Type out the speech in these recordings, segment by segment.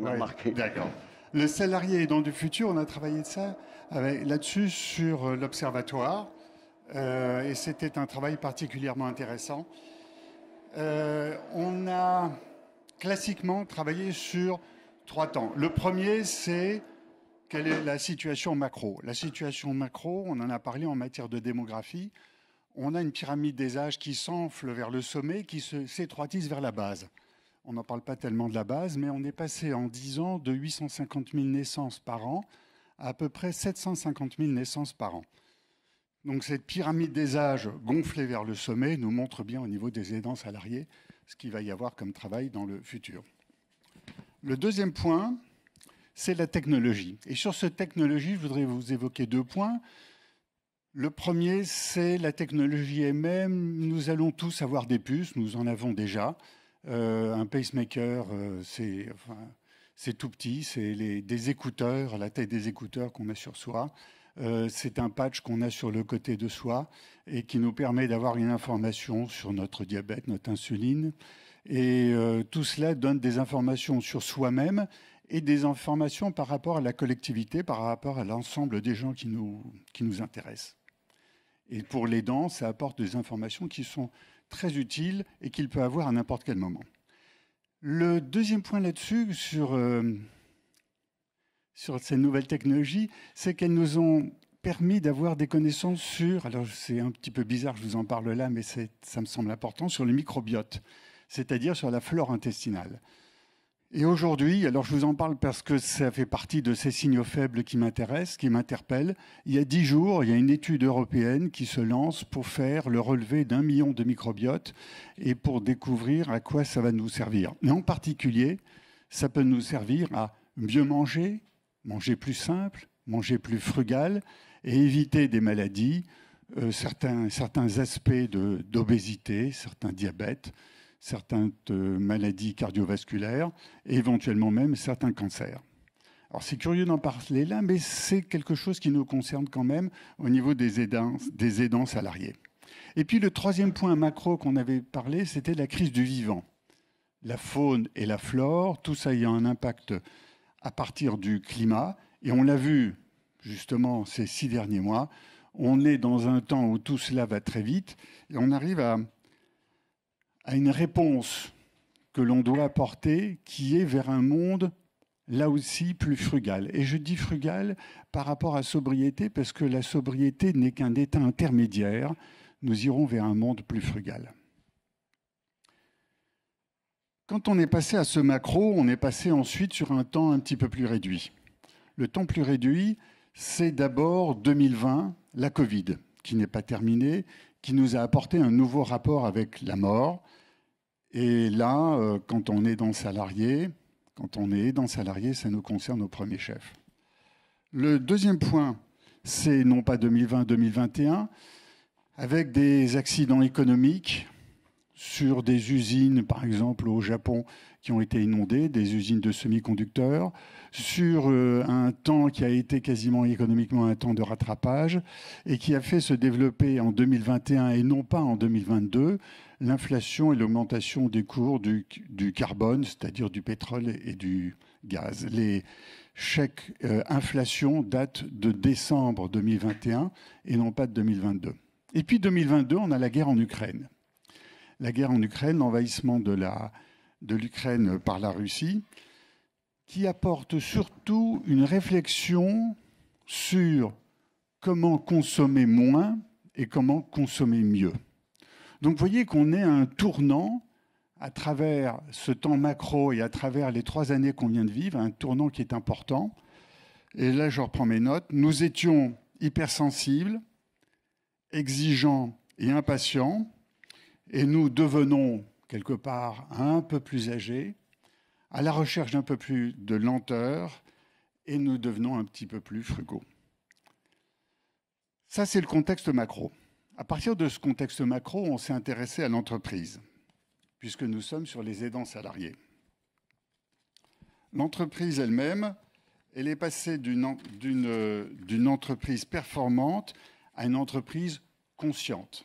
on a Ouais, remarqué. d'accord. Le salarié aidant du futur, on a travaillé là-dessus sur l'observatoire. Et c'était un travail particulièrement intéressant. On a classiquement travaillé sur 3 temps. Le premier, c'est quelle est la situation macro. La situation macro, on en a parlé en matière de démographie. On a une pyramide des âges qui s'enfle vers le sommet, qui s'étroitisse vers la base. On n'en parle pas tellement de la base, mais on est passé en 10 ans de 850 000 naissances par an à peu près 750 000 naissances par an. Donc cette pyramide des âges gonflée vers le sommet nous montre bien au niveau des aidants salariés ce qu'il va y avoir comme travail dans le futur. Le deuxième point, c'est la technologie. Et sur cette technologie, je voudrais vous évoquer 2 points. Le premier, c'est la technologie elle-même. Nous allons tous avoir des puces, nous en avons déjà. Un pacemaker, c'est tout petit, c'est des écouteurs, la taille des écouteurs qu'on a sur soi. C'est un patch qu'on a sur le côté de soi et qui nous permet d'avoir une information sur notre diabète, notre insuline. Et tout cela donne des informations sur soi-même et des informations par rapport à la collectivité, par rapport à l'ensemble des gens qui nous intéressent. Et pour l'aidant, ça apporte des informations qui sont très utiles et qu'il peut avoir à n'importe quel moment. Le deuxième point là-dessus, sur ces nouvelles technologies, c'est qu'elles nous ont permis d'avoir des connaissances sur, alors c'est un petit peu bizarre, je vous en parle là, mais ça me semble important, sur le microbiote, c'est-à-dire sur la flore intestinale. Et aujourd'hui, alors je vous en parle parce que ça fait partie de ces signaux faibles qui m'intéressent, qui m'interpellent. Il y a 10 jours, il y a une étude européenne qui se lance pour faire le relevé d'1 million de microbiotes et pour découvrir à quoi ça va nous servir. Mais en particulier, ça peut nous servir à mieux manger, manger plus simple, manger plus frugal et éviter des maladies, certains aspects d'obésité, certains diabètes, certaines maladies cardiovasculaires et éventuellement même certains cancers. Alors c'est curieux d'en parler là, mais c'est quelque chose qui nous concerne quand même au niveau des aidants salariés. Et puis le troisième point macro qu'on avait parlé, c'était la crise du vivant. La faune et la flore, tout ça ayant un impact à partir du climat. Et on l'a vu justement ces 6 derniers mois, on est dans un temps où tout cela va très vite et on arrive à une réponse que l'on doit apporter qui est vers un monde là aussi plus frugal. Et je dis frugal par rapport à sobriété parce que la sobriété n'est qu'un état intermédiaire. Nous irons vers un monde plus frugal. Quand on est passé à ce macro, on est passé ensuite sur un temps un petit peu plus réduit. Le temps plus réduit, c'est d'abord 2020, la Covid, qui n'est pas terminée, qui nous a apporté un nouveau rapport avec la mort. Et là, quand on est aidant salarié, ça nous concerne au premier chef. Le deuxième point, c'est non pas 2020-2021, avec des accidents économiques sur des usines, par exemple au Japon, qui ont été inondées, des usines de semi-conducteurs, sur un temps qui a été quasiment économiquement un temps de rattrapage et qui a fait se développer en 2021 et non pas en 2022 l'inflation et l'augmentation des cours du carbone, c'est-à-dire du pétrole et du gaz. Les chèques inflation datent de décembre 2021 et non pas de 2022. Et puis 2022, on a la guerre en Ukraine. La guerre en Ukraine, l'envahissement de l'Ukraine par la Russie, qui apporte surtout une réflexion sur comment consommer moins et comment consommer mieux. Donc vous voyez qu'on est à un tournant à travers ce temps macro et à travers les 3 années qu'on vient de vivre, un tournant qui est important. Et là, je reprends mes notes. Nous étions hypersensibles, exigeants et impatients, et nous devenons quelque part un peu plus âgés, à la recherche d'un peu plus de lenteur, et nous devenons un petit peu plus frugaux. Ça, c'est le contexte macro. À partir de ce contexte macro, on s'est intéressé à l'entreprise, puisque nous sommes sur les aidants salariés. L'entreprise elle-même, elle est passée d'une entreprise performante à une entreprise consciente.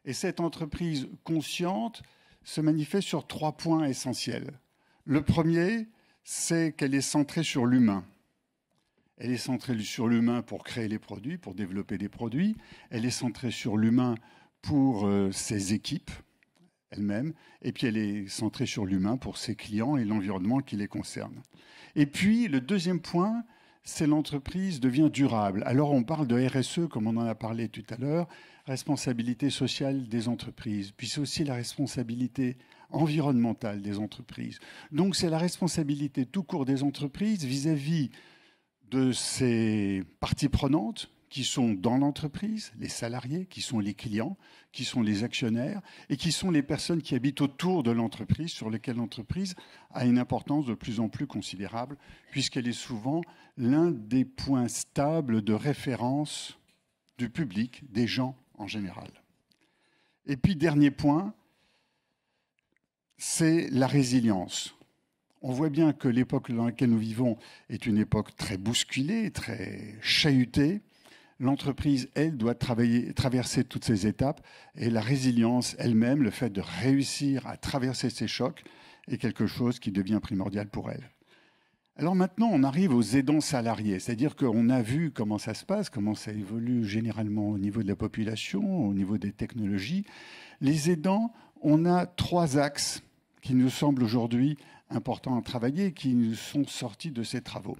Et cette entreprise consciente se manifeste sur 3 points essentiels. Le premier, c'est qu'elle est centrée sur l'humain. Elle est centrée sur l'humain pour créer les produits, pour développer des produits. Elle est centrée sur l'humain pour ses équipes elles-mêmes. Et puis elle est centrée sur l'humain pour ses clients et l'environnement qui les concerne. Et puis le deuxième point, c'est l'entreprise devient durable. Alors on parle de RSE, comme on en a parlé tout à l'heure, responsabilité sociale des entreprises. Puis c'est aussi la responsabilité environnementale des entreprises. Donc c'est la responsabilité tout court des entreprises vis-à-vis de ces parties prenantes qui sont dans l'entreprise, les salariés, qui sont les clients, qui sont les actionnaires et qui sont les personnes qui habitent autour de l'entreprise, sur lesquelles l'entreprise a une importance de plus en plus considérable, puisqu'elle est souvent l'un des points stables de référence du public, des gens en général. Et puis, dernier point, c'est la résilience. On voit bien que l'époque dans laquelle nous vivons est une époque très bousculée, très chahutée. L'entreprise, elle, doit traverser toutes ces étapes. Et la résilience elle-même, le fait de réussir à traverser ces chocs, est quelque chose qui devient primordial pour elle. Alors maintenant, on arrive aux aidants salariés. C'est-à-dire qu'on a vu comment ça se passe, comment ça évolue généralement au niveau de la population, au niveau des technologies. Les aidants, on a 3 axes qui nous semblent aujourd'hui importants à travailler, qui nous sont sortis de ces travaux.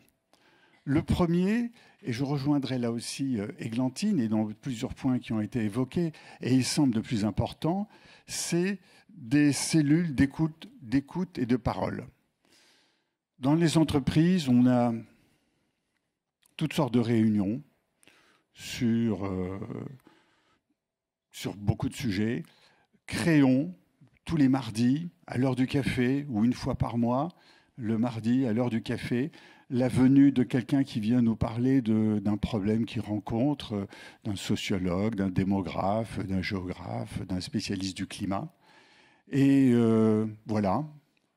Le premier, et je rejoindrai là aussi Églantine, et dans plusieurs points qui ont été évoqués, et il semble le plus important, c'est des cellules d'écoute et de parole. Dans les entreprises, on a toutes sortes de réunions sur beaucoup de sujets. Créons tous les mardis, à l'heure du café, ou une fois par mois, le mardi, à l'heure du café, la venue de quelqu'un qui vient nous parler d'un problème qu'il rencontre, d'un sociologue, d'un démographe, d'un géographe, d'un spécialiste du climat. Et voilà,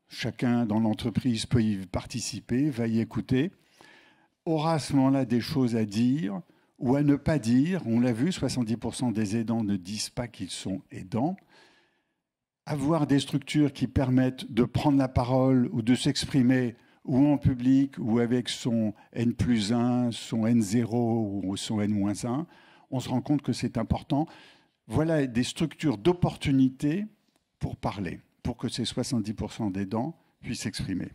chacun dans l'entreprise peut y participer, va y écouter, aura à ce moment-là des choses à dire ou à ne pas dire. On l'a vu, 70% des aidants ne disent pas qu'ils sont aidants. Avoir des structures qui permettent de prendre la parole ou de s'exprimer ou en public ou avec son N+1, son N0 ou son N-1, on se rend compte que c'est important. Voilà des structures d'opportunité pour parler, pour que ces 70% d'aidants puissent s'exprimer.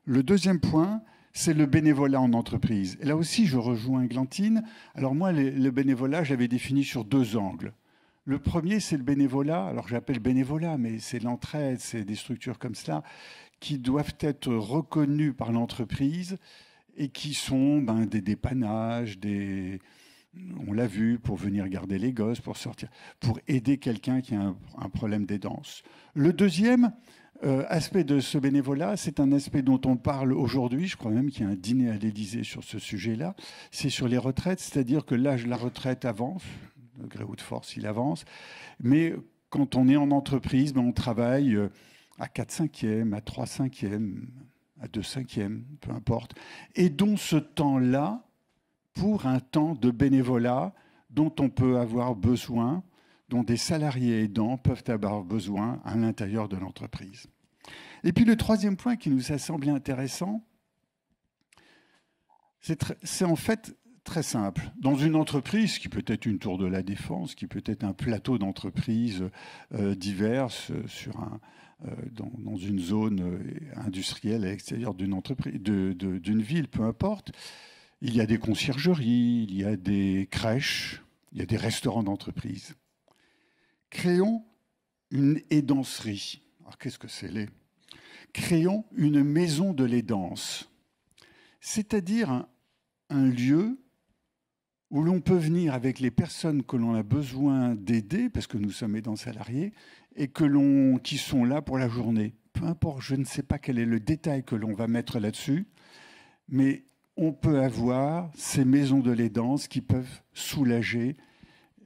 Le deuxième point, c'est le bénévolat en entreprise. Et là aussi, je rejoins Églantine. Alors moi, le bénévolat, je l'avais défini sur 2 angles. Le premier, c'est le bénévolat. Alors j'appelle bénévolat, mais c'est l'entraide, c'est des structures comme cela qui doivent être reconnues par l'entreprise et qui sont des dépannages, on l'a vu, pour venir garder les gosses, pour sortir, pour aider quelqu'un qui a un problème d'aidance. Le deuxième aspect de ce bénévolat, c'est un aspect dont on parle aujourd'hui, je crois même qu'il y a un dîner à l'Élysée sur ce sujet-là, c'est sur les retraites, c'est-à-dire que l'âge de la retraite avance, de gré ou de force, il avance. Mais quand on est en entreprise, on travaille à 4/5e, à 3/5e, à 2/5e, peu importe. Et dont ce temps-là, pour un temps de bénévolat dont on peut avoir besoin, dont des salariés aidants peuvent avoir besoin à l'intérieur de l'entreprise. Et puis le troisième point qui nous a semblé intéressant, c'est en fait très simple. Dans une entreprise, qui peut être une tour de la Défense, qui peut être un plateau d'entreprises diverses dans une zone industrielle à l'extérieur d'une entreprise, d'une ville, peu importe, il y a des conciergeries, il y a des crèches, il y a des restaurants d'entreprise. Créons une aidancerie. Alors qu'est-ce que c'est Créons une maison de l'aidance, c'est-à-dire un lieu où l'on peut venir avec les personnes que l'on a besoin d'aider, parce que nous sommes aidants salariés, et qui sont là pour la journée. Peu importe, je ne sais pas quel est le détail que l'on va mettre là-dessus, mais on peut avoir ces maisons de l'aidance qui peuvent soulager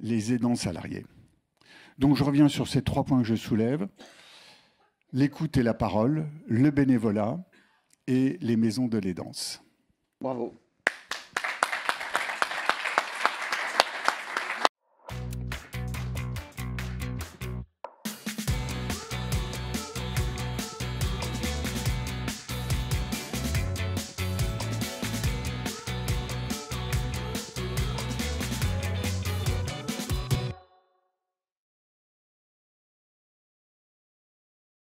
les aidants salariés. Donc je reviens sur ces 3 points que je soulève. L'écoute et la parole, le bénévolat et les maisons de l'aidance. Bravo.